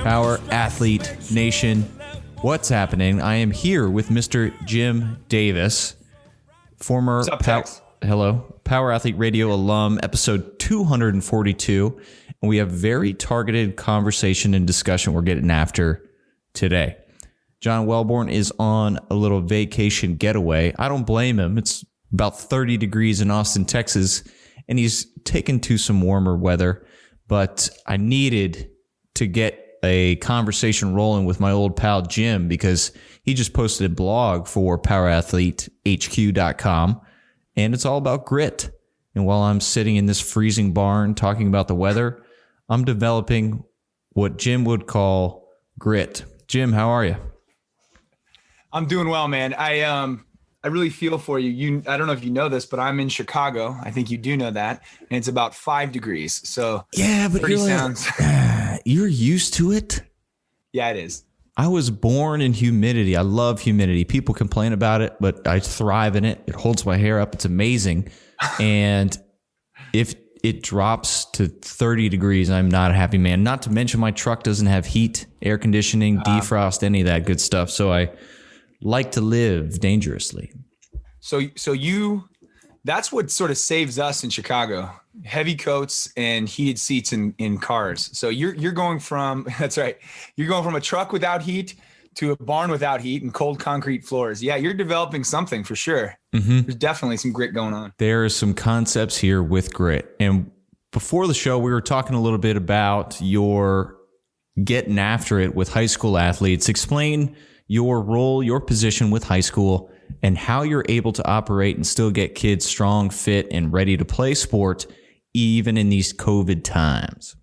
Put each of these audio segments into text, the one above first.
Power Athlete Nation, what's happening? I am here with Mr. Jim Davis, former What's up, Tex? Power Athlete Radio alum, episode 242, and we have very targeted conversation and discussion we're getting after today. John Wellborn is on a little vacation getaway. I don't blame him. It's about 30 degrees in Austin, Texas, and he's taken to some warmer weather, but I needed to get a conversation rolling with my old pal Jim because he just posted a blog for powerathletehq.com, and it's all about grit. And while I'm sitting in this freezing barn talking about the weather, I'm developing what Jim would call grit. Jim, how are you? I'm doing well, man. I really feel for you. I don't know if you know this, but I'm in Chicago. I think you do know that. And it's about 5 degrees. So yeah, but you're used to it. Yeah, it is. I was born in humidity. I love humidity. People complain about it, but I thrive in it. It holds my hair up. It's amazing. And if it drops to 30 degrees, I'm not a happy man. Not to mention my truck doesn't have heat, air conditioning, defrost, any of that good stuff. So I like to live dangerously. So that's what sort of saves us in Chicago. Heavy coats and heated seats in cars. So you're going from, that's right. You're going from a truck without heat to a barn without heat and cold concrete floors. Yeah, you're developing something for sure. Mm-hmm. There's definitely some grit going on. There are some concepts here with grit. And before the show, we were talking a little bit about your getting after it with high school athletes. Explain your role, your position with high school, and how you're able to operate and still get kids strong, fit, and ready to play sport, even in these COVID times.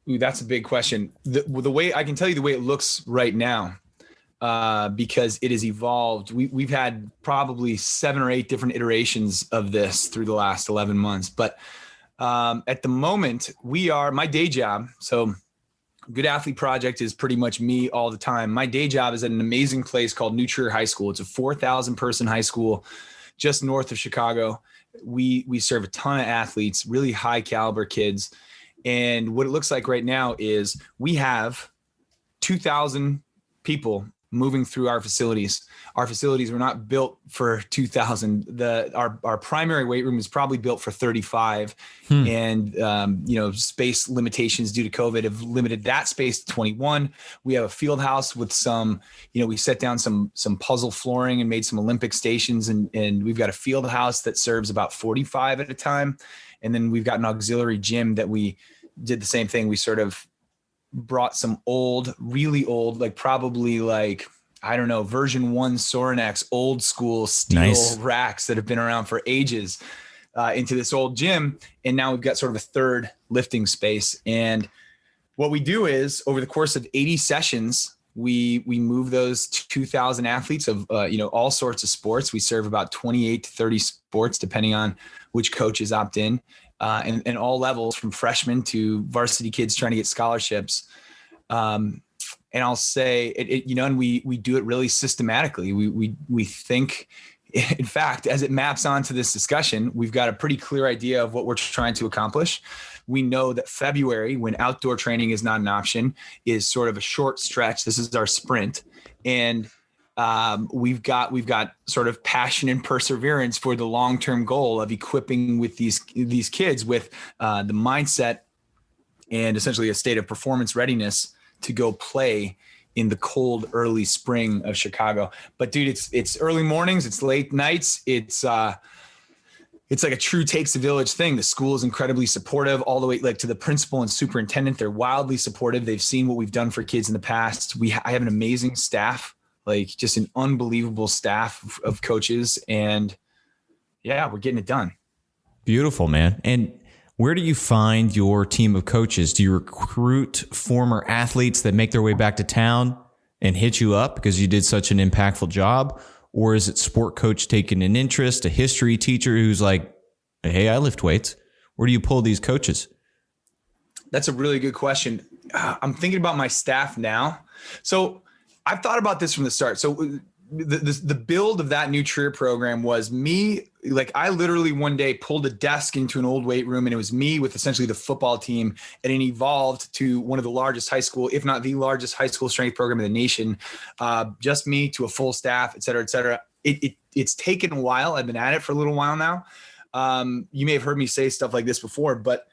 Ooh, that's a big question. The way I can tell you the way it looks right now, because it has evolved. We've had probably 7 or 8 different iterations of this through the last 11 months. But at the moment, my day job. So Good Athlete Project is pretty much me all the time. My day job is at an amazing place called New Trier High School. It's a 4,000 person high school just north of Chicago. We serve a ton of athletes, really high caliber kids. And what it looks like right now is we have 2,000 people moving through our facilities. Our facilities were not built for 2,000. Our primary weight room is probably built for 35. And, space limitations due to COVID have limited that space to 21. We have a field house with some, we set down some puzzle flooring and made some Olympic stations. And we've got a field house that serves about 45 at a time. And then we've got an auxiliary gym that we did the same thing. We sort of brought some really old, version 1 Sorinex, old school steel racks that have been around for ages into this old gym. And now we've got sort of a third lifting space. And what we do is over the course of 80 sessions, we move those 2,000 athletes of, all sorts of sports. We serve about 28 to 30 sports, depending on which coaches opt in. And all levels from freshmen to varsity kids trying to get scholarships. And I'll say and we do it really systematically. We think, in fact, as it maps onto this discussion, we've got a pretty clear idea of what we're trying to accomplish. We know that February, when outdoor training is not an option, is sort of a short stretch. This is our sprint. And we've got sort of passion and perseverance for the long-term goal of equipping with these kids with the mindset and essentially a state of performance readiness to go play in the cold early spring of Chicago. But dude, it's early mornings, it's late nights, it's like a true takes a village thing. The school is incredibly supportive, all the way to the principal and superintendent. They're wildly supportive. They've seen what we've done for kids in the past. I have an amazing staff. Just an unbelievable staff of coaches. And yeah, we're getting it done. Beautiful, man. And where do you find your team of coaches? Do you recruit former athletes that make their way back to town and hit you up because you did such an impactful job? Or is it sport coach taking an interest, a history teacher who's like, hey, I lift weights? Where do you pull these coaches? That's a really good question. I'm thinking about my staff now. So I've thought about this from the start. So the build of that new cheer program was me. Like I literally one day pulled a desk into an old weight room and it was me with essentially the football team, and it evolved to one of the largest high school, if not the largest high school strength program in the nation. Just me to a full staff, et cetera, et cetera. It's taken a while. I've been at it for a little while now. You may have heard me say stuff like this before, but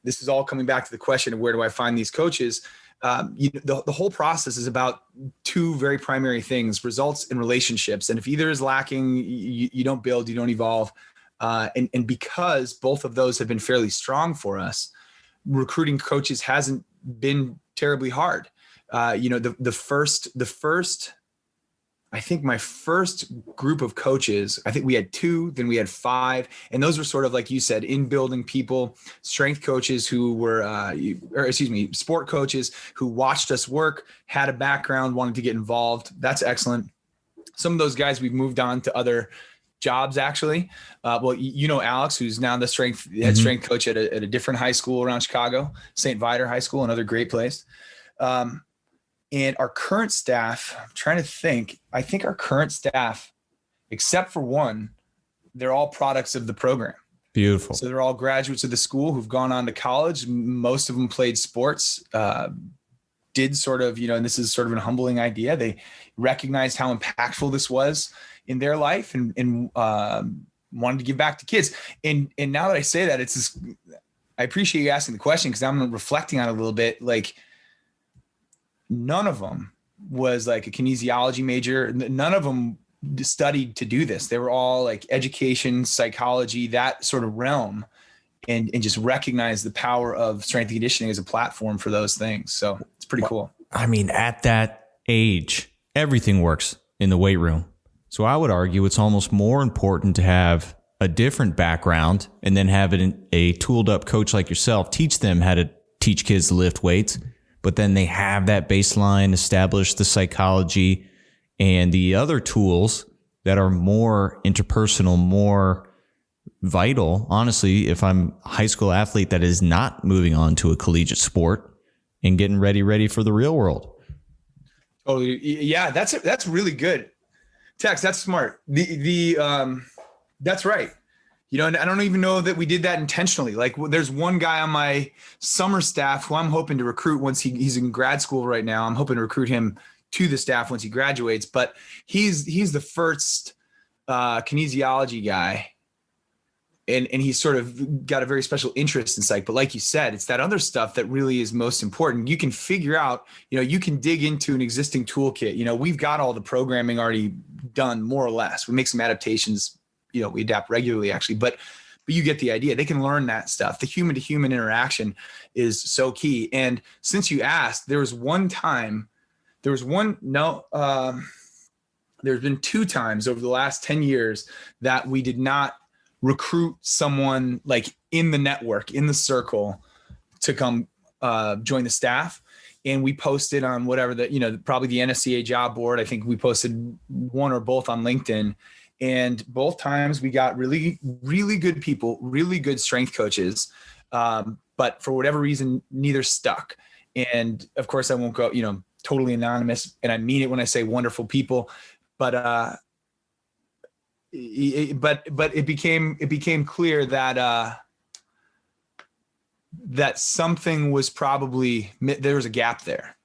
this is all coming back to the question of where do I find these coaches? The whole process is about two very primary things: results and relationships. And if either is lacking, you don't build, you don't evolve. And because both of those have been fairly strong for us, recruiting coaches hasn't been terribly hard. The first, I think my first group of coaches, I think we had 2, then we had 5. And those were sort of, like you said, in building people, strength coaches who were, sport coaches who watched us work, had a background, wanted to get involved. That's excellent. Some of those guys we've moved on to other jobs, actually. Alex, who's now the head strength coach at a different high school around Chicago, St. Viator High School, another great place. And our current staff, I'm trying to think, I think our current staff, except for one, they're all products of the program. Beautiful. So they're all graduates of the school who've gone on to college. Most of them played sports, did sort of, and this is sort of an humbling idea. They recognized how impactful this was in their life and wanted to give back to kids. And now that I say that, I appreciate you asking the question because I'm reflecting on it a little bit. Like, none of them was like a kinesiology major. None of them studied to do this. They were all like education, psychology, that sort of realm, and just recognize the power of strength and conditioning as a platform for those things. So it's pretty cool. I mean, at that age, everything works in the weight room. So I would argue it's almost more important to have a different background and then have a tooled up coach like yourself teach them how to teach kids to lift weights. But then they have that baseline, establish the psychology and the other tools that are more interpersonal, more vital. Honestly, if I'm a high school athlete that is not moving on to a collegiate sport and getting ready for the real world. Oh yeah, that's really good. Tex, that's smart. That's right. And I don't even know that we did that intentionally. Like there's one guy on my summer staff who I'm hoping to recruit once he's in grad school right now. I'm hoping to recruit him to the staff once he graduates, but he's the first kinesiology guy. And he's sort of got a very special interest in psych. But like you said, it's that other stuff that really is most important. You can figure out, you can dig into an existing toolkit. We've got all the programming already done more or less. We make some adaptations. We adapt regularly actually, but you get the idea. They can learn that stuff. The human to human interaction is so key. And since you asked, there's been 2 times over the last 10 years that we did not recruit someone like in the network, in the circle to come join the staff. And we posted on whatever probably the NSCA job board. I think we posted one or both on LinkedIn. And both times we got really, really good people, really good strength coaches. But for whatever reason, neither stuck. And of course I won't go, totally anonymous. And I mean it when I say wonderful people, but it became clear that, that something was probably, there was a gap there.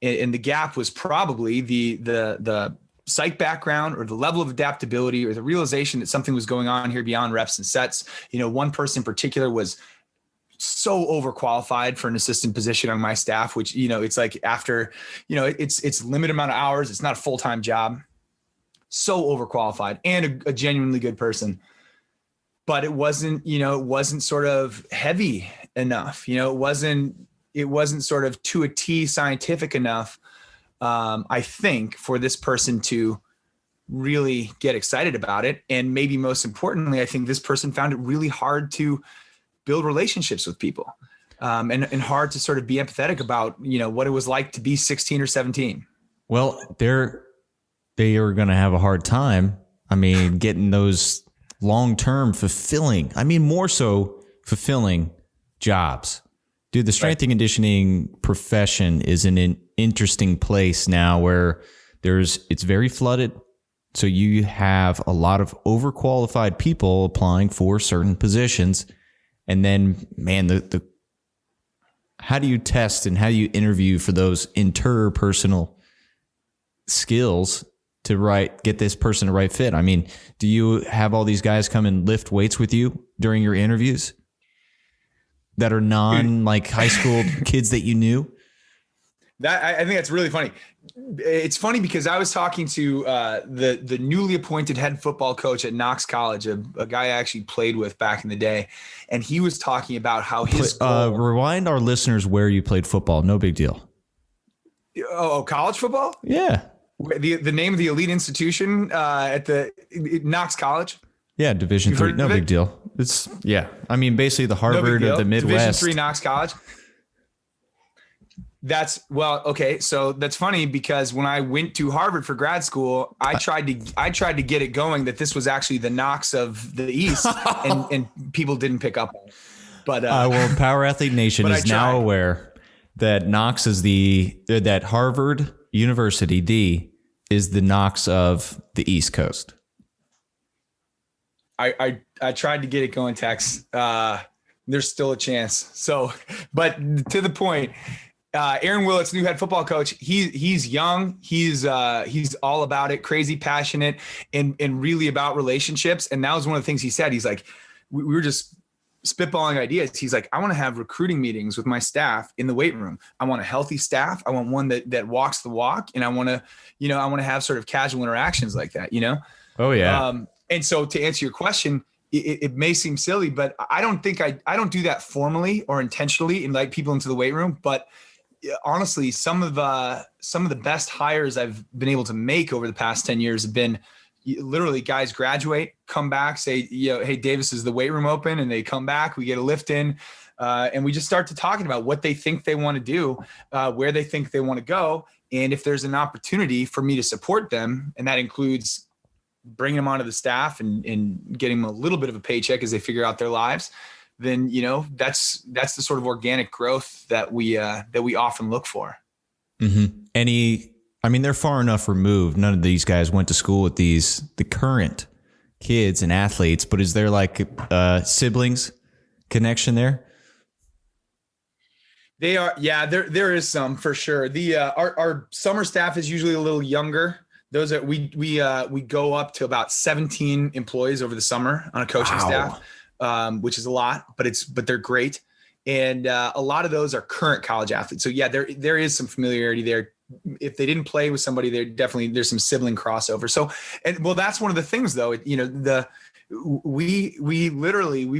And the gap was probably the psych background or the level of adaptability or the realization that something was going on here beyond reps and sets. One person in particular was so overqualified for an assistant position on my staff, which, it's like after, it's limited amount of hours. It's not a full-time job. So overqualified and a genuinely good person, but it wasn't sort of heavy enough. It wasn't sort of to a T scientific enough. I think for this person to really get excited about it. And maybe most importantly, I think this person found it really hard to build relationships with people, and hard to sort of be empathetic about, what it was like to be 16 or 17. Well, they are going to have a hard time. I mean, getting those long-term fulfilling, more so fulfilling jobs. Dude, the strength and conditioning profession is in an interesting place now where it's very flooded. So you have a lot of overqualified people applying for certain positions. And then, man, how do you test and how do you interview for those interpersonal skills to get this person the right fit? I mean, do you have all these guys come and lift weights with you during your interviews that are like high school kids that you knew? That I think that's really funny. It's funny because I was talking to the newly appointed head football coach at Knox College, a guy I actually played with back in the day, and he was talking about how his remind our listeners where you played football. No big deal. Oh, college football? Yeah. The name of the elite institution at the Knox College. Yeah, Division III. No big deal. It's I mean, basically the Harvard of the Midwest. Division III Knox College. Okay. So that's funny because when I went to Harvard for grad school, I tried to get it going that this was actually the Knox of the East, and people didn't pick up on it. But well, Power Athlete Nation is now aware that Knox is that Harvard University is the Knox of the East Coast. I tried to get it going, Tex. There's still a chance. So, but to the point. Aaron Willett's new head football coach. He's young. He's all about it, crazy passionate, and really about relationships. And that was one of the things he said. He's like, we were just spitballing ideas. He's like, I want to have recruiting meetings with my staff in the weight room. I want a healthy staff. I want one that walks the walk, and I want to have sort of casual interactions like that. Oh yeah. And so to answer your question, it may seem silly, but I don't do that formally or intentionally, invite people into the weight room, but honestly, some of the best hires I've been able to make over the past 10 years have been literally guys graduate, come back, say, hey, Davis, is the weight room open? And they come back, we get a lift in, and we just start to talking about what they think they want to do, where they think they want to go. And if there's an opportunity for me to support them, and that includes bringing them onto the staff and getting them a little bit of a paycheck as they figure out their lives, then, that's the sort of organic growth that we often look for. Mm-hmm. They're far enough removed. None of these guys went to school with the current kids and athletes, but is there like siblings connection there? They are. Yeah, there is some for sure. Our summer staff is usually a little younger. Those are, we go up to about 17 employees over the summer on a coaching staff. Which is a lot, but they're great. And a lot of those are current college athletes. So yeah, there is some familiarity there. If they didn't play with somebody, there's some sibling crossover. So, that's one of the things though, we've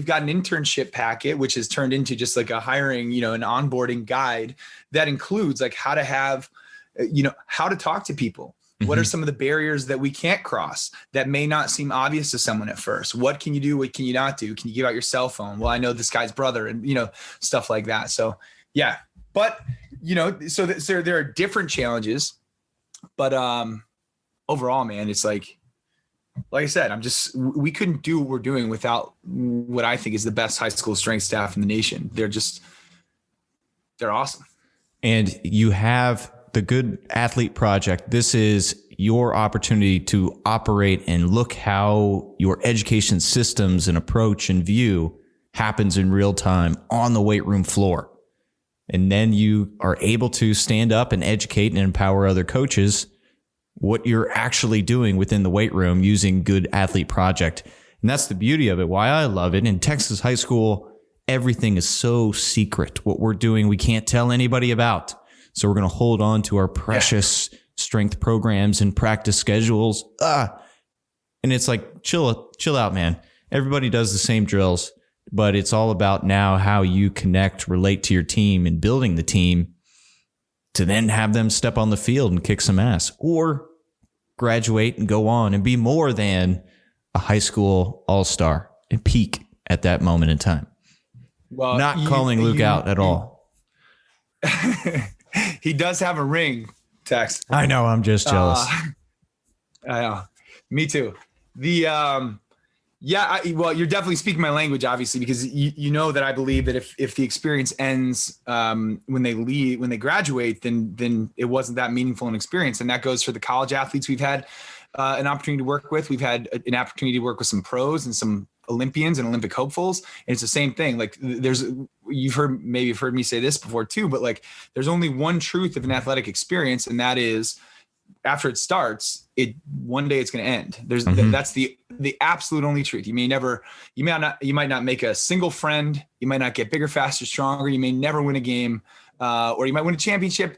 got an internship packet, which has turned into just like a hiring, an onboarding guide that includes like how to have, how to talk to people. What are some of the barriers that we can't cross that may not seem obvious to someone at first? What can you do? What can you not do? Can you give out your cell phone? Well, I know this guy's brother, and stuff like that. So yeah, but so there are different challenges, but overall, man, it's like I said, we couldn't do what we're doing without what I think is the best high school strength staff in the nation. They're awesome. And you have the Good Athlete Project. This is your opportunity to operate and look how your education systems and approach and view happens in real time on the weight room floor. And then you are able to stand up and educate and empower other coaches what you're actually doing within the weight room using Good Athlete Project. And that's the beauty of it, why I love it. In Texas high school, everything is so secret. What we're doing, we can't tell anybody about. So we're going to hold on to our precious strength programs and practice schedules. And it's like, chill out, man. Everybody does the same drills, but it's all about now how you connect, relate to your team, and building the team to then have them step on the field and kick some ass or graduate and go on and be more than a high school all-star and peak at that moment in time. Well, not calling Luke out at all. He does have a ring, Tex. I know. I'm just jealous. I know. Me too. Yeah, well, you're definitely speaking my language, obviously, because you know that I believe that if the experience ends when they graduate, then it wasn't that meaningful an experience, and that goes for the college athletes we've had an opportunity to work with. We've had an opportunity to work with some pros and some Olympians and Olympic hopefuls, and it's the same thing. Like you've heard me say this before too, but like there's only one truth of an athletic experience, and that is, after it starts, one day it's going to end. That's the absolute only truth. You might not make a single friend. You might not get bigger, faster, stronger. You may never win a game, or you might win a championship.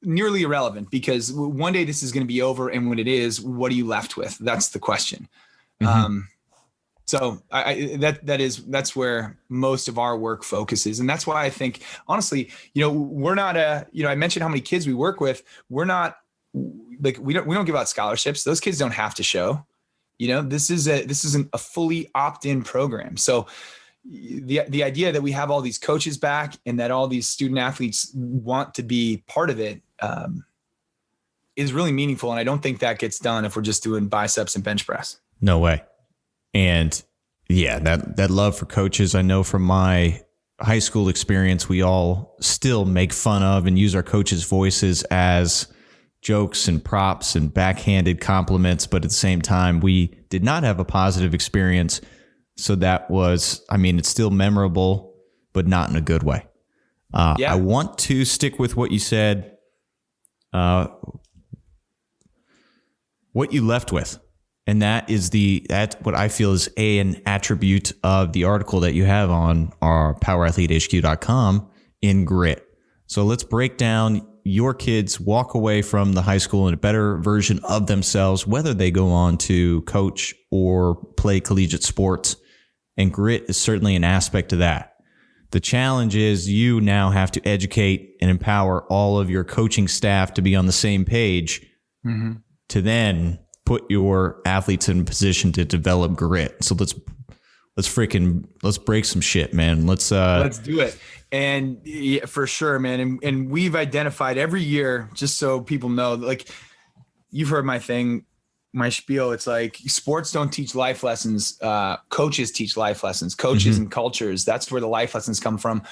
Nearly irrelevant, because one day this is going to be over. And when it is, what are you left with? That's the question. So that's where most of our work focuses. And that's why I think, honestly, we're not I mentioned how many kids we work with. We're not, like, we don't give out scholarships. Those kids don't have to show. This isn't a fully opt-in program. So the idea that we have all these coaches back and that all these student athletes want to be part of it is really meaningful. And I don't think that gets done if we're just doing biceps and bench press. No way. And yeah, that love for coaches, I know from my high school experience, we all still make fun of and use our coaches' voices as jokes and props and backhanded compliments, but at the same time, we did not have a positive experience. So that was, it's still memorable, but not in a good way. I want to stick with what you said, what you left with. And that's what I feel is an attribute of the article that you have on our powerathletehq.com in grit. So let's break down your kids walk away from the high school in a better version of themselves, whether they go on to coach or play collegiate sports. And grit is certainly an aspect of that. The challenge is you now have to educate and empower all of your coaching staff to be on the same page to then put your athletes in a position to develop grit. So let's break some shit, man. Let's do it. And yeah, for sure, man. And we've identified every year, just so people know, like, you've heard my spiel. It's like, sports don't teach life lessons. Coaches teach life lessons, coaches and cultures. That's where the life lessons come from.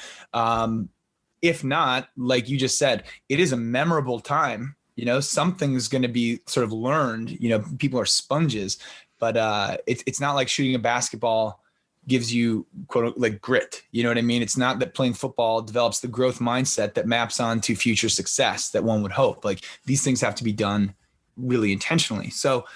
If not, like you just said, it is a memorable time. Something's going to be sort of learned. People are sponges, but it's not like shooting a basketball gives you quote like grit. You know what I mean? It's not that playing football develops the growth mindset that maps onto future success that one would hope. Like, these things have to be done really intentionally. So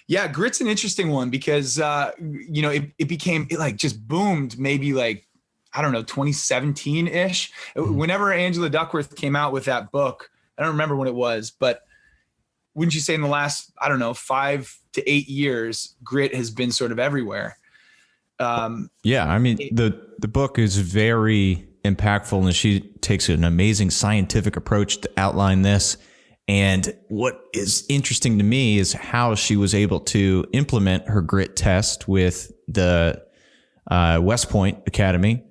yeah, grit's an interesting one because, it like just boomed maybe like, I don't know, 2017 ish. Whenever Angela Duckworth came out with that book, I don't remember when it was, but wouldn't you say in the last, I don't know, 5 to 8 years, grit has been sort of everywhere. The book is very impactful, and she takes an amazing scientific approach to outline this. And what is interesting to me is how she was able to implement her grit test with the West Point Academy.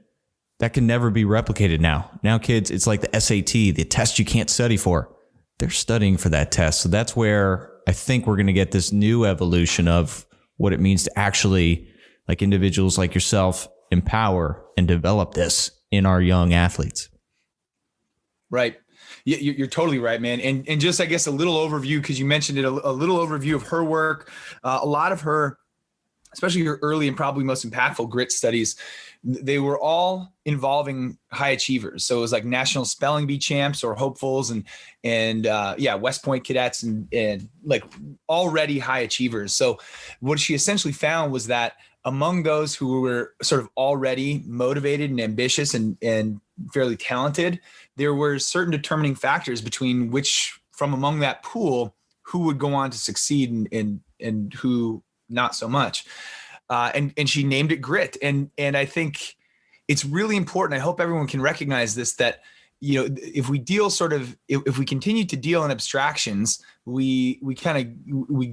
That can never be replicated now. Now, kids, it's like the SAT, the test you can't study for. They're studying for that test. So that's where I think we're going to get this new evolution of what it means to actually, like individuals like yourself, empower and develop this in our young athletes. Right. You're totally right, man. And just, I guess, a little overview, because you mentioned it, a little overview of her work. A lot of her, especially her early and probably most impactful grit studies, they were all involving high achievers. So it was like national spelling bee champs or hopefuls and West Point cadets and like already high achievers. So what she essentially found was that among those who were sort of already motivated and ambitious and fairly talented, there were certain determining factors between which, from among that pool, who would go on to succeed and who not so much. And she named it grit. And I think it's really important. I hope everyone can recognize this, that, if we continue to deal in abstractions, we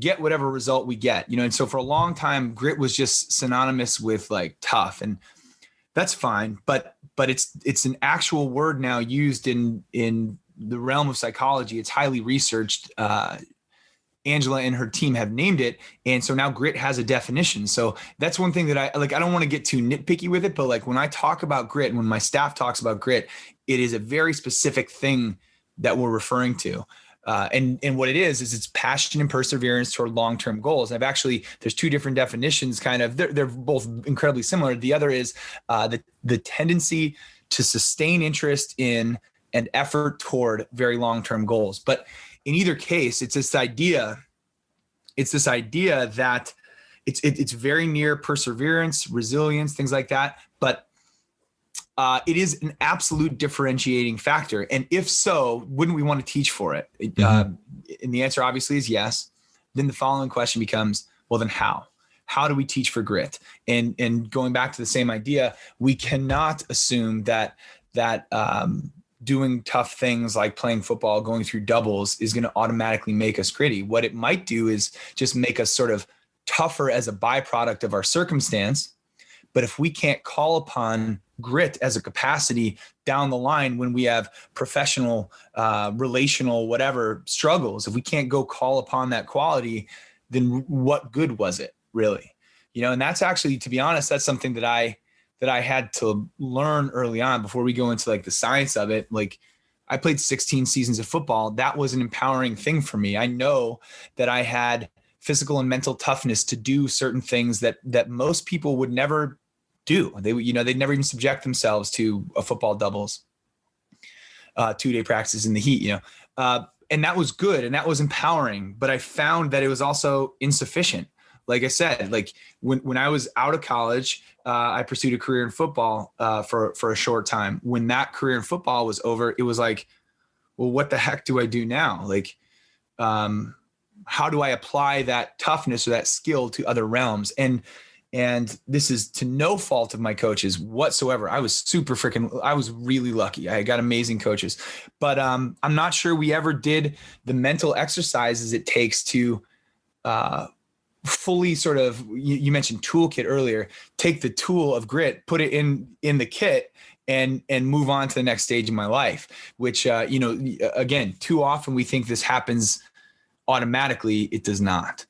get whatever result we get, and so for a long time, grit was just synonymous with like tough, and that's fine. But it's an actual word now used in the realm of psychology. It's highly researched. Angela and her team have named it. And so now grit has a definition. So that's one thing that I don't want to get too nitpicky with it, but like when I talk about grit, when my staff talks about grit, it is a very specific thing that we're referring to. And what it is it's passion and perseverance toward long-term goals. And there's two different definitions kind of, they're both incredibly similar. The other is the tendency to sustain interest in and effort toward very long-term goals. But in either case, it's this idea that it's very near perseverance, resilience, things like that. But it is an absolute differentiating factor. And if so, wouldn't we want to teach for it? And the answer obviously is yes. Then the following question becomes, well, then how? How do we teach for grit? And going back to the same idea, we cannot assume that doing tough things like playing football, going through doubles is going to automatically make us gritty. What it might do is just make us sort of tougher as a byproduct of our circumstance. But if we can't call upon grit as a capacity down the line when we have professional, relational, whatever struggles, if we can't go call upon that quality, then what good was it really? And that's actually, to be honest, that's something that I had to learn early on before we go into like the science of it. Like I played 16 seasons of football. That was an empowering thing for me. I know that I had physical and mental toughness to do certain things that most people would never do. They'd never even subject themselves to a football doubles, 2-day practices in the heat, and that was good. And that was empowering, but I found that it was also insufficient. Like I said, like when I was out of college, I pursued a career in football for a short time. When that career in football was over, it was like, well, what the heck do I do now? Like, how do I apply that toughness or that skill to other realms? And this is to no fault of my coaches whatsoever. I was I was really lucky. I got amazing coaches, but I'm not sure we ever did the mental exercises it takes to fully sort of, you mentioned toolkit earlier, take the tool of grit, put it in the kit and move on to the next stage of my life, which, again, too often we think this happens automatically. It does not.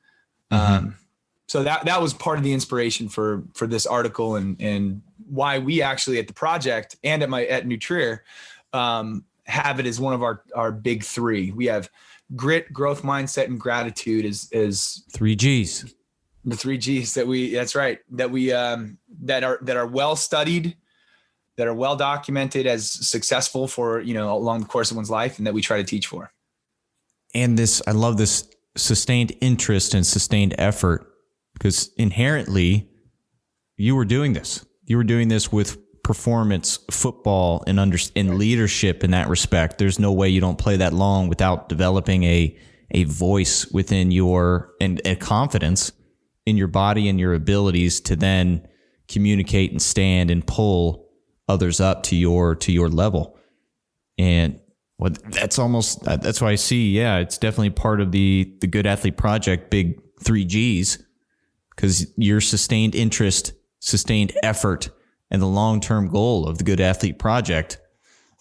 So that was part of the inspiration for this article and why we actually at the project and at New Trier have it as one of our big three. We have grit, growth mindset, and gratitude is 3 G's. The 3 G's that are well studied, that are well documented as successful for, along the course of one's life, and that we try to teach for. And I love this sustained interest and sustained effort, because inherently you were doing this. You were doing this with performance, football, and leadership in that respect. There's no way you don't play that long without developing a voice within and a confidence in your body and your abilities to then communicate and stand and pull others up to your level. And that's why I see, it's definitely part of the Good Athlete Project, big 3 G's, because your sustained interest, sustained effort, and the long-term goal of the Good Athlete Project,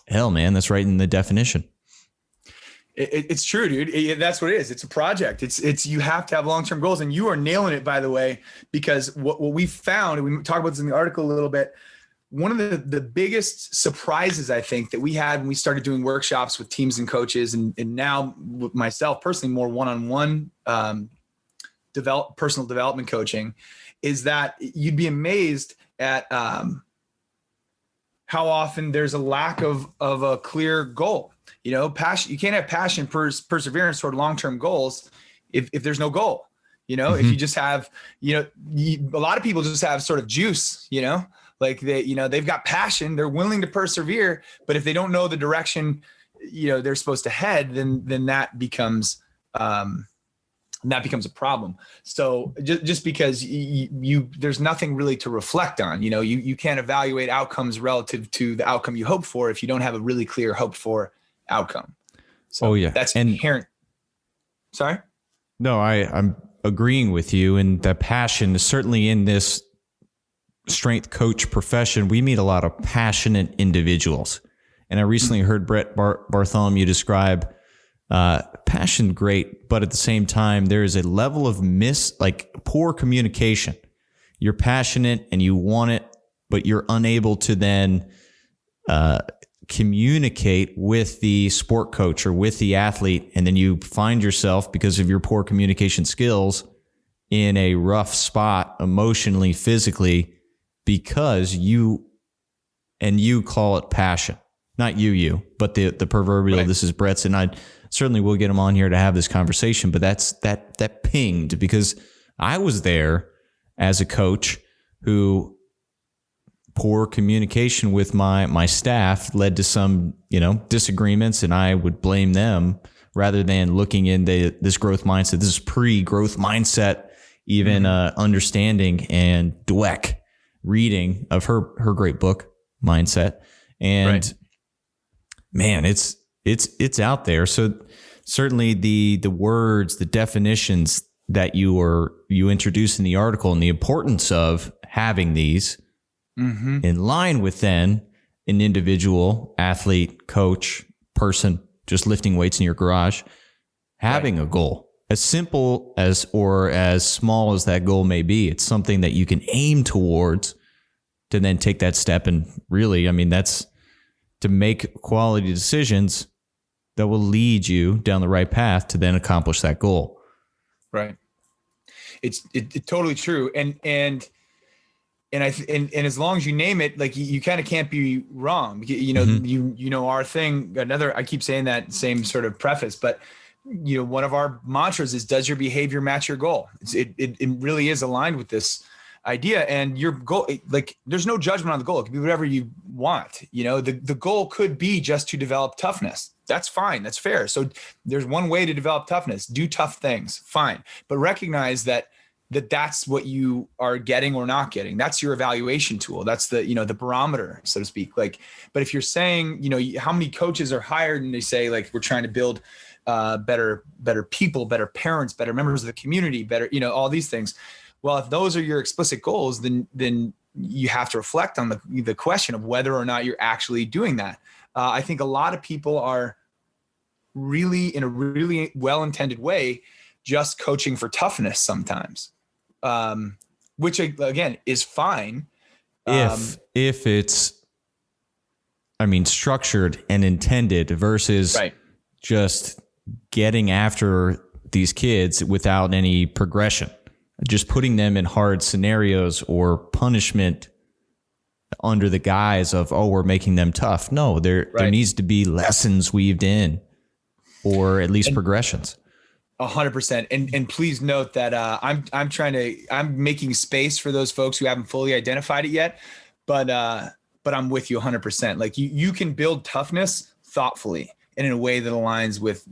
hell, man, that's right in the definition. It's true, dude. That's what it is. It's a project. It's you have to have long-term goals, and you are nailing it, by the way, because what we found, and we talk about this in the article a little bit, one of the biggest surprises I think that we had when we started doing workshops with teams and coaches, and now with myself personally, more one-on-one personal development coaching, is that you'd be amazed at how often there's a lack of a clear goal. Passion. You can't have passion, perseverance toward long-term goals if there's no goal. If you just have, a lot of people just have sort of juice. Like they've got passion, they're willing to persevere, but if they don't know the direction, they're supposed to head, then that becomes a problem. So just because there's nothing really to reflect on, you can't evaluate outcomes relative to the outcome you hope for if you don't have a really clear hoped for outcome. So that's inherent. Sorry? No, I'm agreeing with you. And the passion is certainly in this strength coach profession. We meet a lot of passionate individuals. And I recently heard Brett Bartholomew describe Passion, great, but at the same time, there is a level of poor communication. You're passionate and you want it, but you're unable to then communicate with the sport coach or with the athlete. And then you find yourself, because of your poor communication skills, in a rough spot emotionally, physically, because you call it passion. Not you, but the proverbial, right. This is Brett's, and I certainly will get him on here to have this conversation, but that pinged because I was there as a coach who poor communication with my staff led to some, disagreements, and I would blame them rather than looking into this growth mindset. This is pre-growth mindset, even understanding, and Dweck reading of her great book, Mindset. And right. Man, it's out there. So certainly the words, the definitions that you introduce in the article, and the importance of having these in line with then an individual athlete, coach, person just lifting weights in your garage, having a goal, as simple as or as small as that goal may be. It's something that you can aim towards to then take that step. And really, that's to make quality decisions that will lead you down the right path to then accomplish that goal. Right. It's totally true. And as long as you name it, like you kind of can't be wrong. Our thing, I keep saying that same sort of preface, but one of our mantras is, does your behavior match your goal? It really is aligned with this idea, and your goal, like there's no judgment on the goal. It can be whatever you want. The goal could be just to develop toughness. That's fine. That's fair. So there's one way to develop toughness. Do tough things. Fine. But recognize that's what you are getting or not getting. That's your evaluation tool. That's the barometer, so to speak. But if you're saying, how many coaches are hired and they say, like, we're trying to build better people, better parents, better members of the community, better, all these things. Well, if those are your explicit goals, then you have to reflect on the question of whether or not you're actually doing that. I think a lot of people are really, in a really well-intended way, just coaching for toughness sometimes, which again is fine. If it's, structured and intended versus right. Just getting after these kids without any progression, just putting them in hard scenarios or punishment under the guise of, we're making them tough. No, there needs to be lessons weaved in, or at least progressions. 100%. And please note that I'm making space for those folks who haven't fully identified it yet, but I'm with you 100%. Like you can build toughness thoughtfully and in a way that aligns with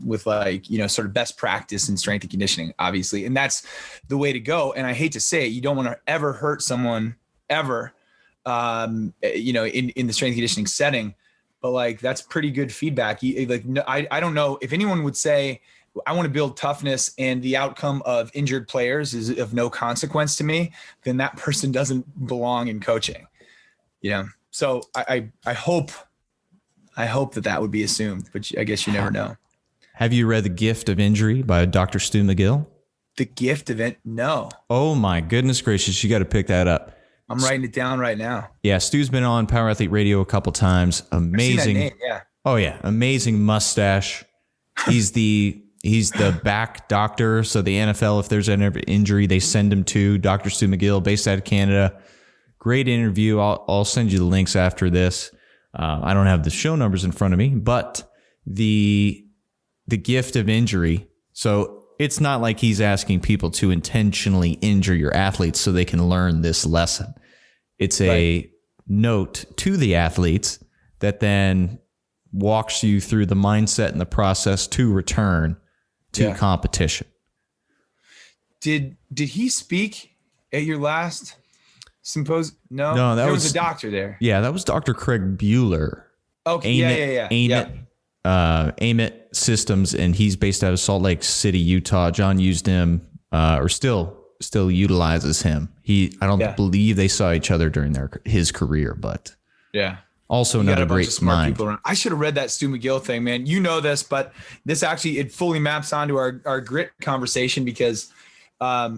sort of best practice and strength and conditioning, obviously. And that's the way to go. And I hate to say it, you don't want to ever hurt someone ever, in the strength and conditioning setting, but that's pretty good feedback. I don't know if anyone would say, I want to build toughness and the outcome of injured players is of no consequence to me, then that person doesn't belong in coaching. So I hope that would be assumed, but I guess you never know. Have you read The Gift of Injury by Dr. Stu McGill? The Gift of It? No. Oh my goodness gracious. You got to pick that up. I'm writing it down right now. Yeah. Stu's been on Power Athlete Radio a couple times. Amazing. I've seen that name, yeah. Oh yeah. Amazing mustache. He's the back doctor. So the NFL, if there's an injury, they send him to Dr. Stu McGill, based out of Canada. Great interview. I'll send you the links after this. I don't have the show numbers in front of me, but the gift of injury. So it's not like he's asking people to intentionally injure your athletes so they can learn this lesson. It's a note to the athletes that then walks you through the mindset and the process to return to competition. Did he speak at your last symposium? No, there was a doctor there. Yeah, that was Dr. Craig Bueller. Okay, Aim It Systems, and he's based out of Salt Lake City, Utah. John used him, or still utilizes him. I don't believe they saw each other during his career, but Also, You got another a bunch great of smart mind. people around. I should have read that Stu McGill thing, man. You know this, but this actually, it fully maps onto our grit conversation because, I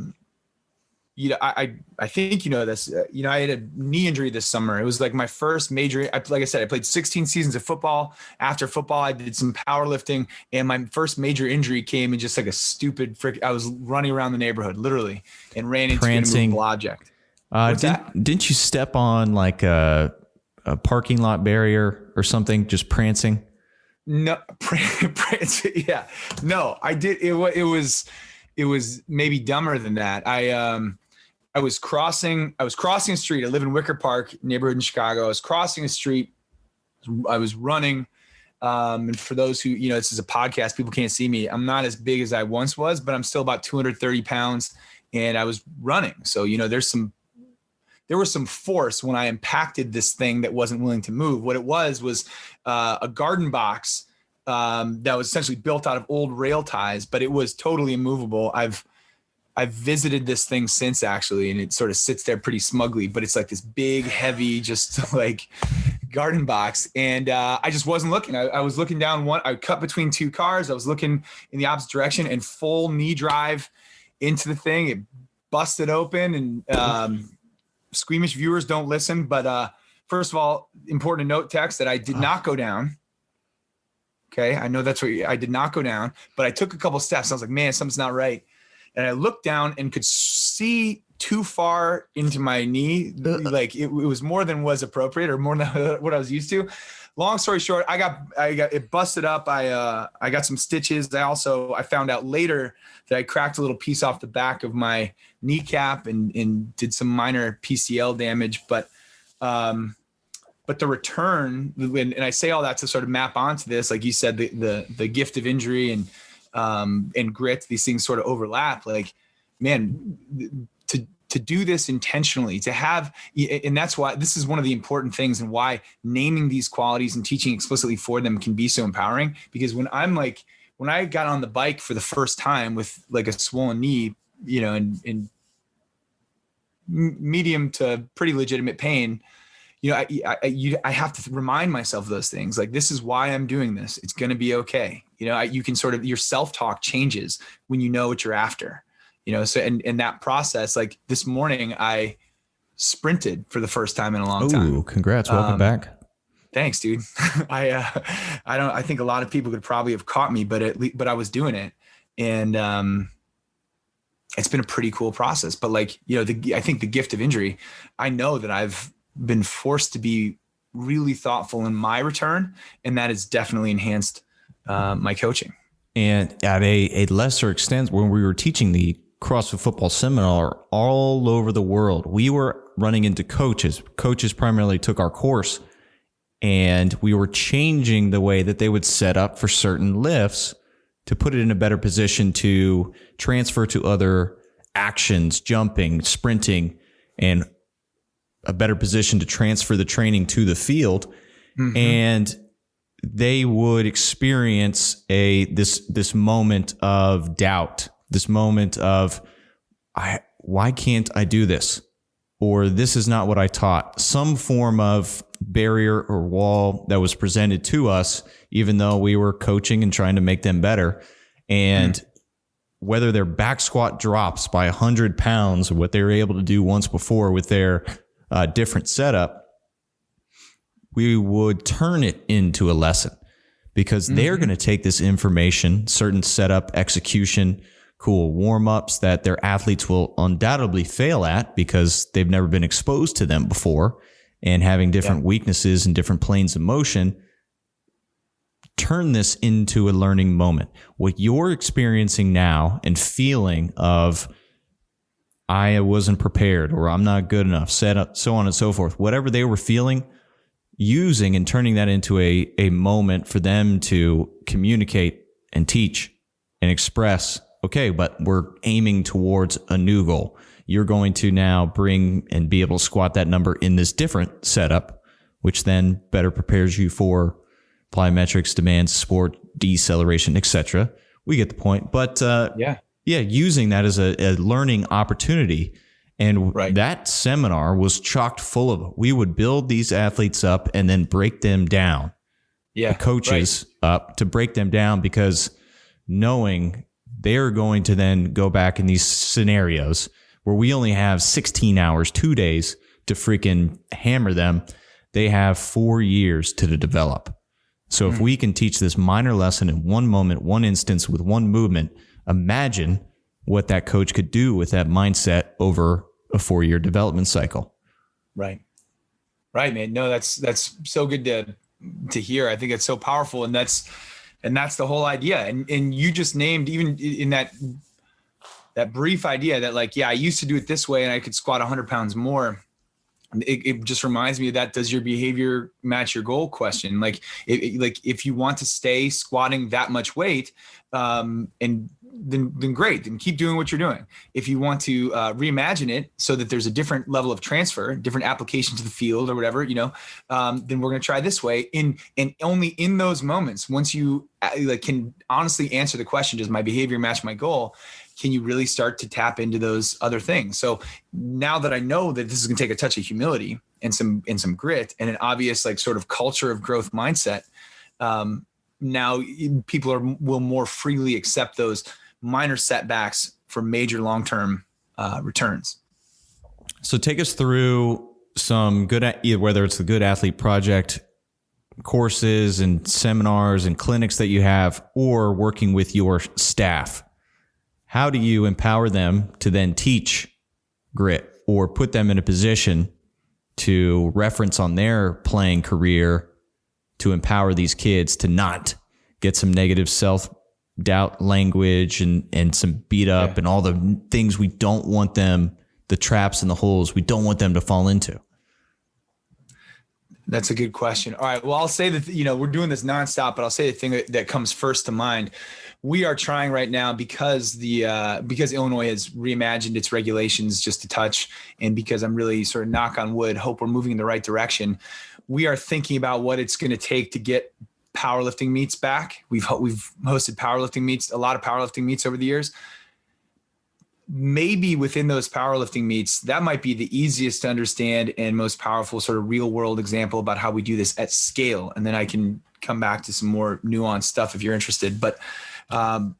think you know this. I had a knee injury this summer. It was like my first major. Like I said, I played 16 seasons of football. After football, I did some powerlifting, and my first major injury came in just like a stupid frick. I was running around the neighborhood, literally, and ran into an immovable object. Didn't you step on like a parking lot barrier or something? Just prancing? No, yeah, no, I did. It was maybe dumber than that. I was crossing a street. I live in Wicker Park neighborhood in Chicago. I was crossing a street. I was running. And for those who, this is a podcast, people can't see me. I'm not as big as I once was, but I'm still about 230 pounds and I was running. So, there was some force when I impacted this thing that wasn't willing to move. What it was a garden box that was essentially built out of old rail ties, but it was totally immovable. I've visited this thing since actually, and it sort of sits there pretty smugly, but it's like this big, heavy, just like garden box. And I just wasn't looking. I was looking down I cut between two cars. I was looking in the opposite direction and full knee drive into the thing. It busted open and squeamish viewers don't listen. But first of all, important to note, Tex, that I did not go down. Okay. I know that's what I did not go down, but I took a couple steps. I was like, man, something's not right. And I looked down and could see too far into my knee. Like it was more than was appropriate or more than what I was used to. Long story short, I got it busted up. I got some stitches. I found out later that I cracked a little piece off the back of my kneecap and did some minor PCL damage. But the return, and I say all that to sort of map onto this, like you said, the gift of injury and grit, these things sort of overlap. Like, man, to do this intentionally, to have, and that's why this is one of the important things and why naming these qualities and teaching explicitly for them can be so empowering. Because when I got on the bike for the first time with like a swollen knee, in medium to pretty legitimate pain, I have to remind myself of those things. Like, this is why I'm doing this. It's going to be okay. You can sort of, your self-talk changes when you know what you're after, so, and that process, like this morning, I sprinted for the first time in a long time. Ooh, congrats. Welcome back. Thanks, dude. I think a lot of people could probably have caught me, but I was doing it. And, it's been a pretty cool process, but like, I think the gift of injury, I know that I've been forced to be really thoughtful in my return, and that has definitely enhanced my coaching. And at a lesser extent, when we were teaching the CrossFit Football Seminar all over the world, we were running into coaches. Coaches primarily took our course, and we were changing the way that they would set up for certain lifts to put it in a better position to transfer to other actions, jumping, sprinting, and a better position to transfer the training to the field. Mm-hmm. And they would experience this moment of doubt, this moment of, why can't I do this? Or this is not what I taught. Some form of barrier or wall that was presented to us, even though we were coaching and trying to make them better. And whether their back squat drops by 100 pounds, what they were able to do once before with their different setup, we would turn it into a lesson, because they're going to take this information, certain setup, execution, cool warm-ups that their athletes will undoubtedly fail at because they've never been exposed to them before, and having different weaknesses and different planes of motion, turn this into a learning moment. What you're experiencing now and feeling of, I wasn't prepared, or I'm not good enough, so on and so forth, whatever they were feeling, using and turning that into a moment for them to communicate and teach and express, okay, but we're aiming towards a new goal. You're going to now bring and be able to squat that number in this different setup, which then better prepares you for plyometrics, demands, sport, deceleration, etc. We get the point. But using that as a learning opportunity And Right. that seminar was chocked full of it. We would build these athletes up and then break them down. Yeah. The coaches up to break them down, because knowing they're going to then go back in these scenarios where we only have 16 hours, 2 days to freaking hammer them. They have 4 years to develop. So if we can teach this minor lesson in one moment, one instance with one movement, imagine what that coach could do with that mindset over a 4-year development cycle. Right. Right, man. No, that's so good to hear. I think it's so powerful, and that's the whole idea. And you just named, even in that brief idea, that like, yeah, I used to do it this way and I could squat 100 pounds more. It just reminds me of that. Does your behavior match your goal question? Like, if you want to stay squatting that much weight, and then great, then keep doing what you're doing. If you want to reimagine it so that there's a different level of transfer, different application to the field or whatever, then we're going to try this way. And only in those moments, once you can honestly answer the question, does my behavior match my goal? Can you really start to tap into those other things? So now that I know that this is going to take a touch of humility and some grit and an obvious sort of culture of growth mindset, now people will more freely accept those minor setbacks for major long-term returns. So take us through some good, whether it's the Good Athlete Project courses and seminars and clinics that you have, or working with your staff. How do you empower them to then teach grit, or put them in a position to reference on their playing career to empower these kids to not get some negative self-doubt language and some beat up and all the things we don't want them, the traps and the holes we don't want them to fall into? That's a good question. All right. Well, I'll say that, we're doing this nonstop, but I'll say the thing that comes first to mind. We are trying right now, because Illinois has reimagined its regulations just a touch, and because I'm really sort of, knock on wood, hope we're moving in the right direction. We are thinking about what it's going to take to get powerlifting meets back. We've hosted powerlifting meets, a lot of powerlifting meets over the years. Maybe within those powerlifting meets, that might be the easiest to understand and most powerful sort of real world example about how we do this at scale. And then I can come back to some more nuanced stuff if you're interested. But all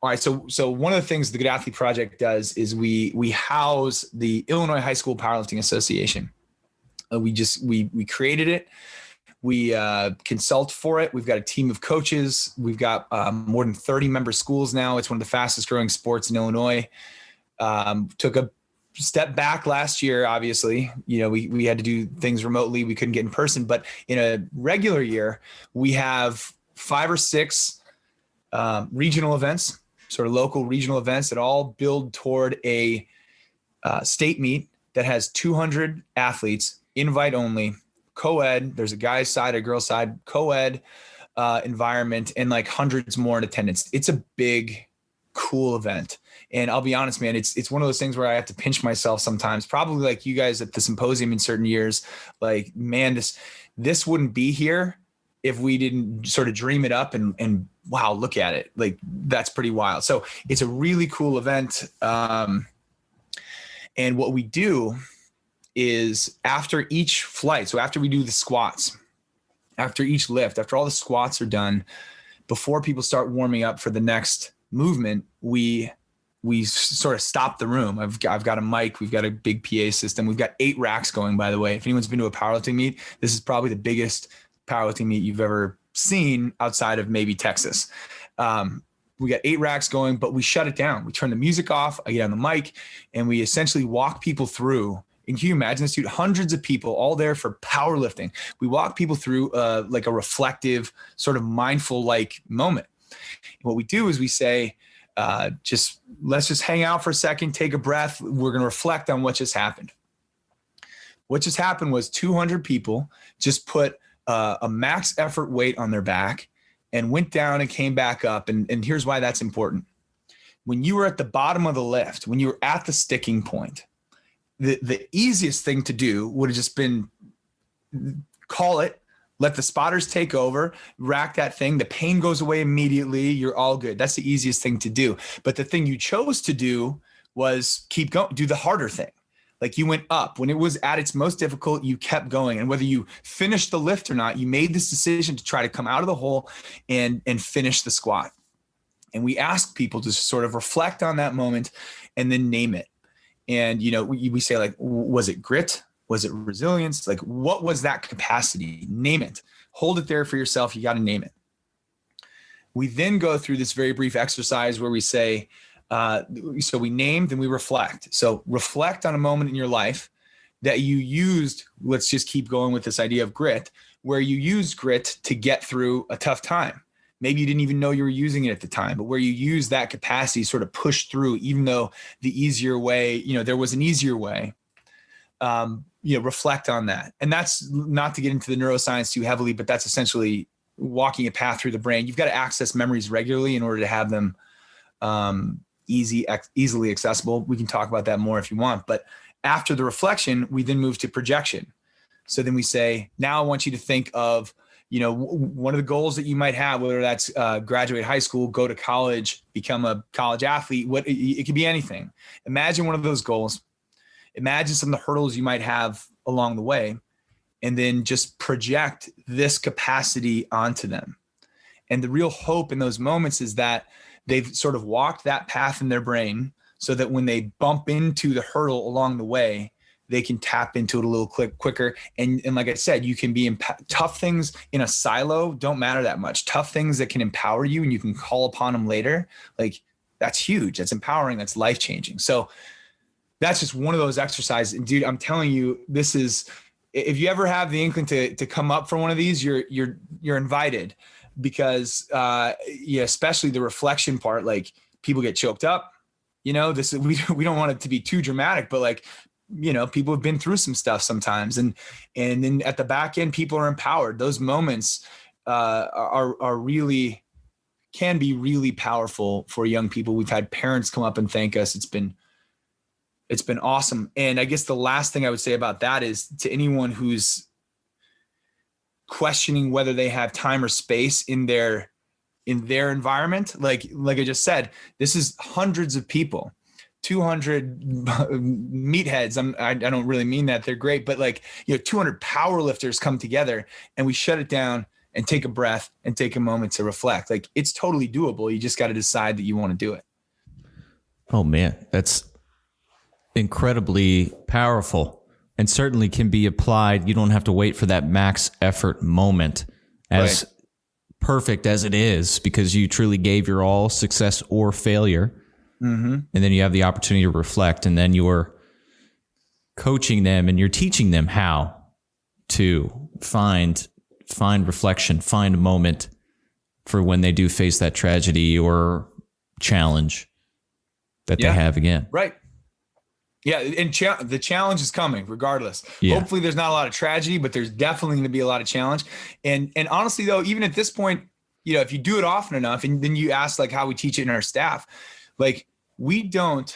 right. So one of the things the Good Athlete Project does is we house the Illinois High School Powerlifting Association. We created it. We consult for it. We've got a team of coaches. We've got more than 30 member schools now. It's one of the fastest growing sports in Illinois. Took a step back last year. Obviously, we had to do things remotely. We couldn't get in person, but in a regular year, we have 5 or 6 regional events, sort of local regional events that all build toward a state meet that has 200 athletes, invite only, co-ed. There's a guy's side, a girl's side, co-ed environment, and hundreds more in attendance. It's a big, cool event. And I'll be honest, man, it's one of those things where I have to pinch myself sometimes, probably like you guys at the symposium in certain years. Like, man, this wouldn't be here if we didn't sort of dream it up and wow, look at it. Like, that's pretty wild. So it's a really cool event. And what we do is after each flight, so after we do the squats, after each lift, after all the squats are done, before people start warming up for the next movement, we sort of stop the room. I've got a mic. We've got a big PA system. We've got 8 racks going, by the way. If anyone's been to a powerlifting meet, this is probably the biggest powerlifting meet you've ever seen outside of maybe Texas. We got 8 racks going, but we shut it down. We turn the music off. I get on the mic and we essentially walk people through. And can you imagine this, dude? Hundreds of people all there for powerlifting. We walk people through like a reflective, sort of mindful moment. And what we do is we say, let's just hang out for a second, take a breath. We're going to reflect on what just happened. What just happened was 200 people just put a max effort weight on their back and went down and came back up. And here's why that's important. When you were at the bottom of the lift, when you were at the sticking point, the easiest thing to do would have just been call it, let the spotters take over, rack that thing. The pain goes away immediately. You're all good. That's the easiest thing to do. But the thing you chose to do was keep going, do the harder thing. Like you went up when it was at its most difficult, you kept going. And whether you finished the lift or not, you made this decision to try to come out of the hole and finish the squat. And we ask people to sort of reflect on that moment and then name it. And, you know, we say like, was it grit? Was it resilience? Like, what was that capacity? Name it. Hold it there for yourself. You got to name it. We then go through this very brief exercise where we say, so we named and we reflect. So reflect on a moment in your life that you used, let's just keep going with this idea of grit, where you used grit to get through a tough time. Maybe you didn't even know you were using it at the time, but where you use that capacity sort of push through, even though the easier way, you know, there was an easier way. You know, reflect on that. And that's not to get into the neuroscience too heavily, but that's essentially walking a path through the brain. You've got to access memories regularly in order to have them easily accessible. We can talk about that more if you want. But after the reflection, we then move to projection. So then we say, now I want you to think of, you know, one of the goals that you might have, whether that's graduate high school, go to college, become a college athlete, it could be anything. Imagine one of those goals. Imagine some of the hurdles you might have along the way, and then just project this capacity onto them. And the real hope in those moments is that they've sort of walked that path in their brain so that when they bump into the hurdle along the way, they can tap into it a little quicker. And like I said, you can be tough things in a silo don't matter that much. Tough things that can empower you and you can call upon them later. Like that's huge. That's empowering. That's life-changing. So that's just one of those exercises. And dude, I'm telling you, this is, if you ever have the inkling to come up for one of these, you're invited, because yeah, especially the reflection part, like people get choked up, you know, we don't want it to be too dramatic, but like, you know, people have been through some stuff sometimes. And then at the back end, people are empowered. Those moments are really, can be really powerful for young people. We've had parents come up and thank us. It's been awesome. And I guess the last thing I would say about that is to anyone who's questioning whether they have time or space in their environment. Like I just said, this is hundreds of people, 200 meatheads. I don't really mean that. They're great, but like, you know, 200 power lifters come together and we shut it down and take a breath and take a moment to reflect. Like it's totally doable. You just got to decide that you want to do it. Oh man, that's incredibly powerful and certainly can be applied. You don't have to wait for that max effort moment, as perfect as it is, because you truly gave your all, success or failure. Mm-hmm. And then you have the opportunity to reflect, and then you're coaching them and you're teaching them how to find reflection, find a moment for when they do face that tragedy or challenge that they have again. Right. Yeah, and the challenge is coming regardless. Yeah. Hopefully there's not a lot of tragedy, but there's definitely going to be a lot of challenge. And honestly, though, even at this point, you know, if you do it often enough, and then you ask like how we teach it in our staff, like we don't.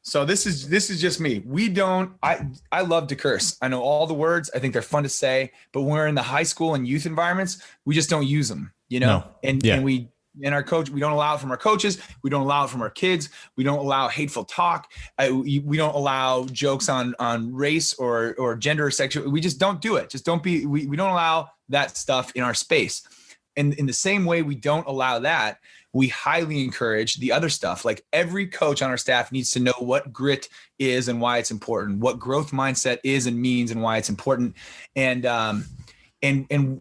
So this is just me. We don't. I love to curse. I know all the words. I think they're fun to say. But when we're in the high school and youth environments, we just don't use them. You know, and we. And our coach, we don't allow it from our coaches. We don't allow it from our kids. We don't allow hateful talk. We don't allow jokes on race or gender or sexual. We just don't do it. Just don't be, we don't allow that stuff in our space. And in the same way we don't allow that, we highly encourage the other stuff. Like every coach on our staff needs to know what grit is and why it's important, what growth mindset is and means and why it's important. And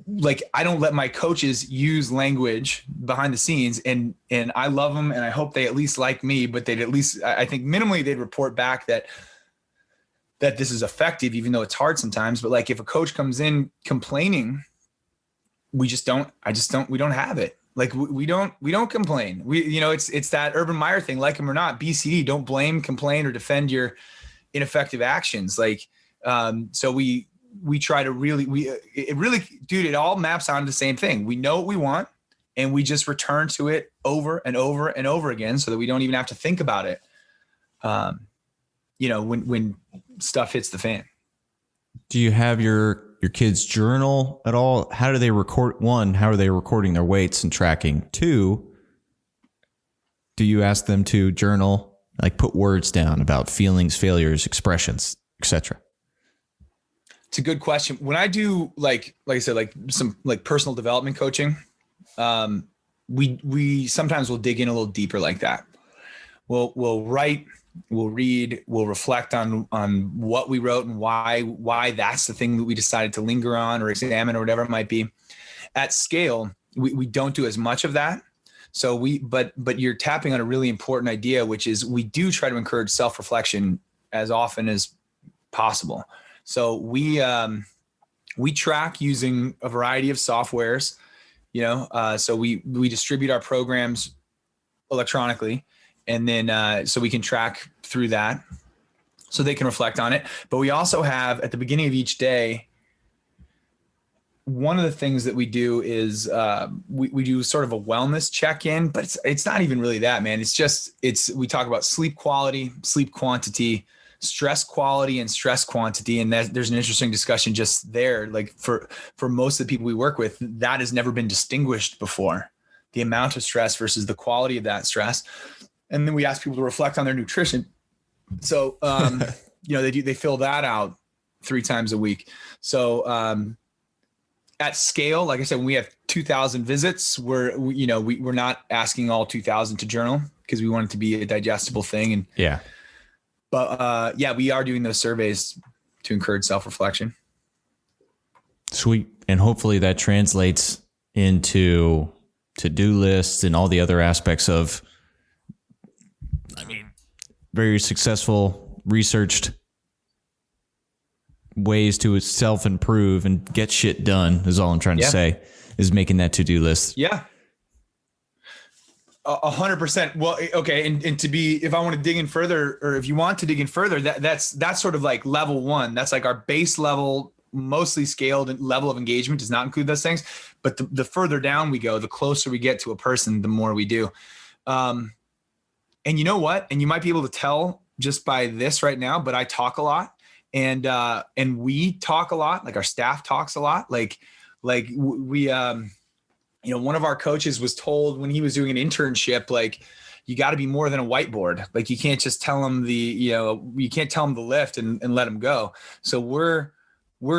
like, I don't let my coaches use language behind the scenes, and I love them. And I hope they at least like me, but they'd at least, I think minimally they'd report back that this is effective, even though it's hard sometimes. But like, if a coach comes in complaining, we don't have it. Like we don't complain. It's that Urban Meyer thing, like him or not, BCD, don't blame, complain, or defend your ineffective actions. Like, so we try to it all maps onto the same thing. We know what we want and we just return to it over and over and over again so that we don't even have to think about it. When stuff hits the fan. Do you have your kids journal at all? How do they record? One, how are they recording their weights and tracking? Two, do you ask them to journal Like put words down about feelings, failures, expressions, etc.? It's a good question. When I do like I said, like some like personal development coaching, we sometimes will dig in a little deeper like that. We'll write, we'll read, we'll reflect on what we wrote and why that's the thing that we decided to linger on or examine or whatever it might be. At scale, we don't do as much of that. So but you're tapping on a really important idea, which is we do try to encourage self-reflection as often as possible. So we track using a variety of softwares, so we distribute our programs electronically, and then so we can track through that so they can reflect on it. But we also have at the beginning of each day, one of the things that we do is we do sort of a wellness check-in, but it's not even really that, man. We talk about sleep quality, sleep quantity, stress quality, and stress quantity. And there's an interesting discussion just there. Like for most of the people we work with, that has never been distinguished before, the amount of stress versus the quality of that stress. And then we ask people to reflect on their nutrition. So, they fill that out 3 times a week. So, at scale, like I said, when we have 2,000 visits, we're not asking all 2,000 to journal because we want it to be a digestible thing. And yeah. But we are doing those surveys to encourage self-reflection. Sweet. And hopefully that translates into to-do lists and all the other aspects of, very successful, researched ways to self-improve and get shit done is all I'm trying to say, is making that to-do list. Yeah. 100%. Well, okay. And if I want to dig in further, or if you want to dig in further, that's sort of like level 1. That's like our base level, mostly scaled level of engagement does not include those things. But the further down we go, the closer we get to a person, the more we do. And you know what? And you might be able to tell just by this right now, but I talk a lot and we talk a lot. Like our staff talks a lot. Like we, one of our coaches was told when he was doing an internship, like, you got to be more than a whiteboard. Like you can't just tell them you can't tell them the lift and let them go. So we're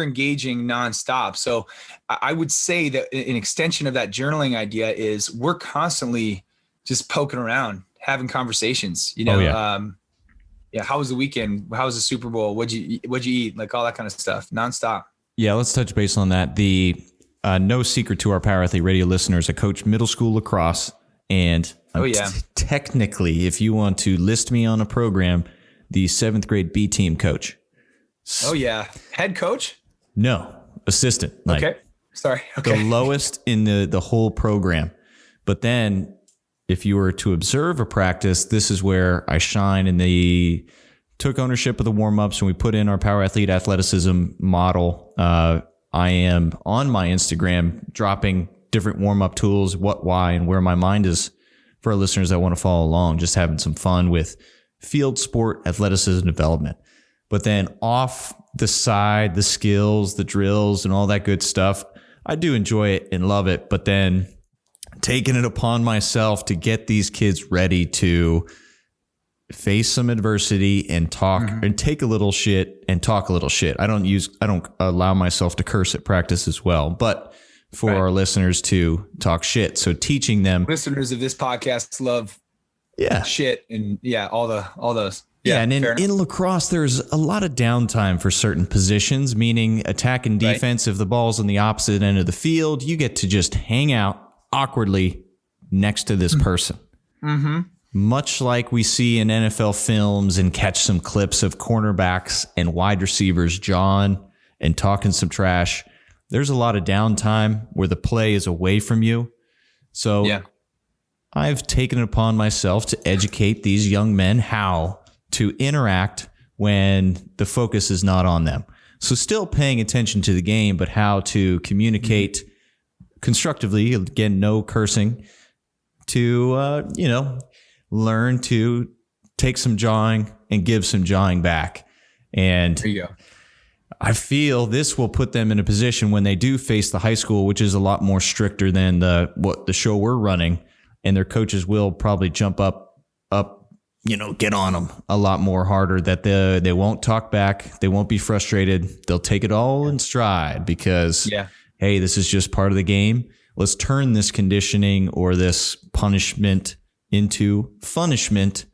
engaging nonstop. So I would say that an extension of that journaling idea is we're constantly just poking around, having conversations, how was the weekend? How was the Super Bowl? What'd you eat? Like all that kind of stuff, nonstop. Yeah. Let's touch base on that. The no secret to our Power Athlete Radio listeners, I coach middle school lacrosse, and technically, if you want to list me on a program, the 7th grade B team coach. Oh yeah. Head coach? No, assistant. Okay. Sorry. Okay. The lowest in the whole program. But then if you were to observe a practice, this is where I shine, and they took ownership of the warm-ups, and we put in our Power Athlete athleticism model. I am on my Instagram dropping different warm-up tools, what, why, and where my mind is for our listeners that want to follow along, just having some fun with field sport athleticism development. But then off the side, the skills, the drills, and all that good stuff, I do enjoy it and love it. But then taking it upon myself to get these kids ready to face some adversity and talk and take a little shit and talk a little shit. I don't allow myself to curse at practice as well, but for our listeners to talk shit. So teaching them, listeners of this podcast love shit and all those. Yeah, and in lacrosse, there's a lot of downtime for certain positions, meaning attack and defense. If the ball's on the opposite end of the field, you get to just hang out awkwardly next to this person. Mm-hmm. Much like we see in NFL films and catch some clips of cornerbacks and wide receivers jawing and talking some trash. There's a lot of downtime where the play is away from you. So I've taken it upon myself to educate these young men how to interact when the focus is not on them. So still paying attention to the game, but how to communicate constructively, again, no cursing, to, learn to take some jawing and give some jawing back. And there you go. I feel this will put them in a position when they do face the high school, which is a lot more stricter than the show we're running, and their coaches will probably jump up get on them a lot more harder, that they won't talk back. They won't be frustrated. They'll take it all in stride because, hey, this is just part of the game. Let's turn this conditioning or this punishment into punishment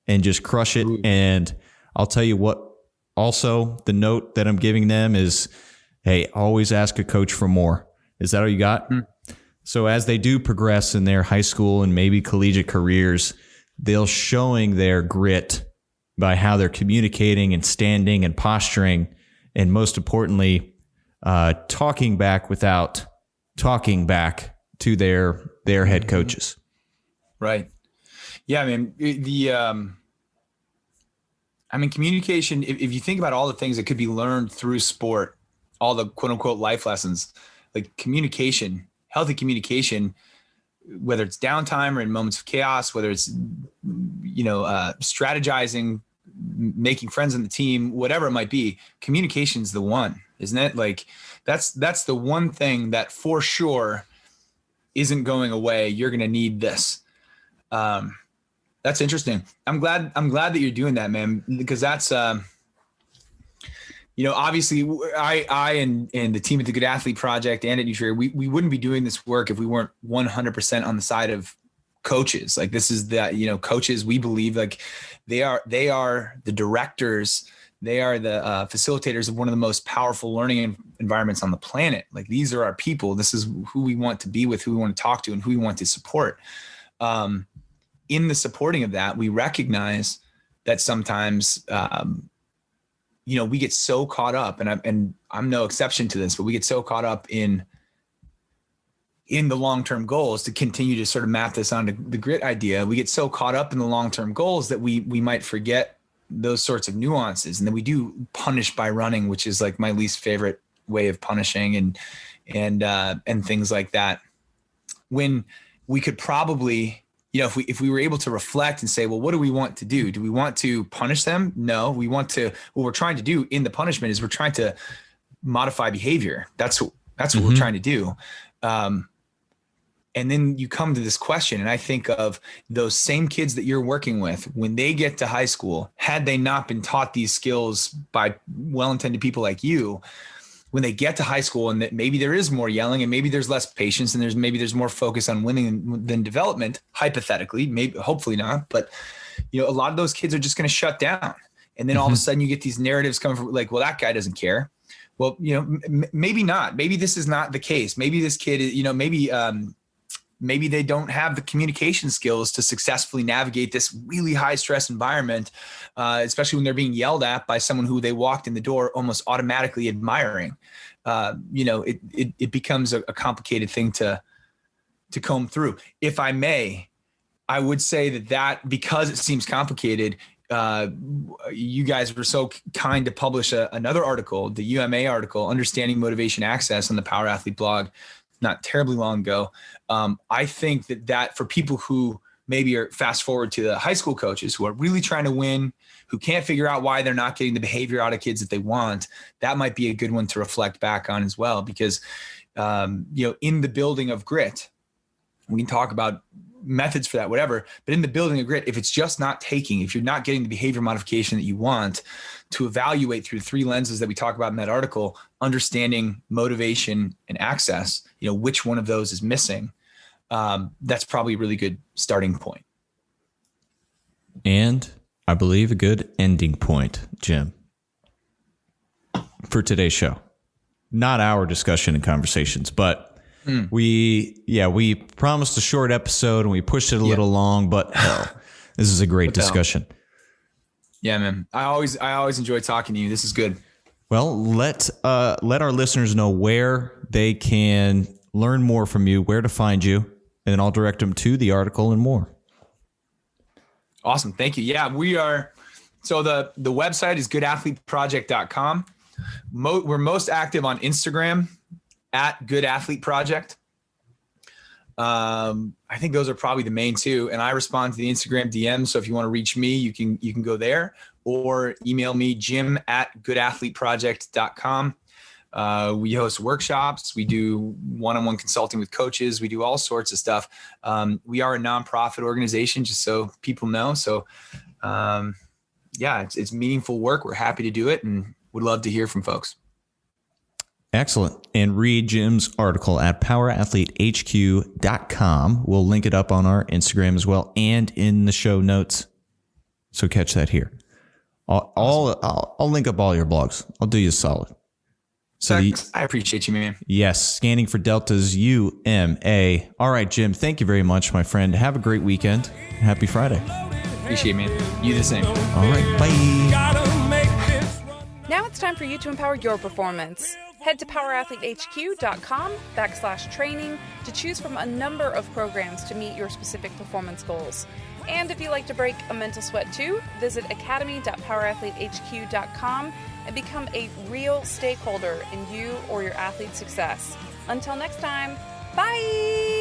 and just crush it. Ooh. And I'll tell you what, also the note that I'm giving them is, hey, always ask a coach for more. Is that all you got? So as they do progress in their high school and maybe collegiate careers, they're showing their grit by how they're communicating and standing and posturing, and most importantly, talking back without talking back to their head coaches. Right. Yeah. Communication, if you think about all the things that could be learned through sport, all the quote unquote life lessons, like communication, healthy communication, whether it's downtime or in moments of chaos, whether it's, strategizing, making friends on the team, whatever it might be, communication's the one, isn't it? Like that's the one thing that for sure isn't going away. You're going to need this. That's interesting. I'm glad that you're doing that, man, because that's, obviously I and the team at the Good Athlete Project and at Nutria, we wouldn't be doing this work if we weren't 100% on the side of coaches. Like this is that, coaches, we believe like they are the directors. They are the facilitators of one of the most powerful learning environments on the planet. Like these are our people. This is who we want to be with, who we want to talk to, and who we want to support. In the supporting of that, we recognize that sometimes, we get so caught up, and I'm no exception to this, but we get so caught up in the long-term goals, to continue to sort of map this onto the grit idea. We get so caught up in the long-term goals that we might forget those sorts of nuances. And then we do punish by running, which is like my least favorite way of punishing and things like that. When we could probably, if we were able to reflect and say, well, what do we want to do? Do we want to punish them? No, what we're trying to do in the punishment is we're trying to modify behavior. That's what we're trying to do. And then you come to this question, and I think of those same kids that you're working with when they get to high school, had they not been taught these skills by well-intended people like you, when they get to high school, and that maybe there is more yelling and maybe there's less patience and there's more focus on winning than development, hypothetically, maybe, hopefully not. But, a lot of those kids are just going to shut down. And then all of a sudden you get these narratives coming from like, well, that guy doesn't care. Well, maybe not. Maybe this is not the case. Maybe this kid, maybe they don't have the communication skills to successfully navigate this really high stress environment, especially when they're being yelled at by someone who they walked in the door almost automatically admiring. It becomes a complicated thing to comb through. If I may, I would say that because it seems complicated, you guys were so kind to publish another article, the UMA article, Understanding Motivation Access, on the Power Athlete blog, not terribly long ago. I think that for people who maybe are fast forward to the high school coaches who are really trying to win, who can't figure out why they're not getting the behavior out of kids that they want, that might be a good one to reflect back on as well. Because, in the building of grit, we can talk about methods for that, whatever, but in the building of grit, if it's just not taking, if you're not getting the behavior modification that you want, to evaluate through 3 lenses that we talk about in that article, understanding motivation and access, which one of those is missing. That's probably a really good starting point. And I believe a good ending point, Jim, for today's show. Not our discussion and conversations, but we promised a short episode and we pushed it a little long, but hell, this is a great discussion. Yeah, man. I always enjoy talking to you. This is good. Well, let our listeners know where they can learn more from you, where to find you, and then I'll direct them to the article and more. Awesome. Thank you. Yeah, we are. So the website is goodathleteproject.com. We're most active on Instagram at Good Athlete Project. I think those are probably the main 2. And I respond to the Instagram DM. So if you want to reach me, you can go there or email me, jim@goodathleteproject.com. We host workshops. We do one-on-one consulting with coaches. We do all sorts of stuff. We are a nonprofit organization, just so people know. So yeah, it's meaningful work. We're happy to do it and would love to hear from folks. Excellent. And read Jim's article at powerathletehq.com. We'll link it up on our Instagram as well and in the show notes. So catch that here. I'll link up all your blogs. I'll do you a solid. So I appreciate you, man. Yes. Scanning for Deltas, UMA. All right, Jim. Thank you very much, my friend. Have a great weekend. Happy Friday. Appreciate it, man. You the same. All right. Bye. Now it's time for you to empower your performance. Head to powerathletehq.com/training to choose from a number of programs to meet your specific performance goals. And if you like to break a mental sweat too, visit academy.powerathletehq.com and become a real stakeholder in you or your athlete's success. Until next time, bye!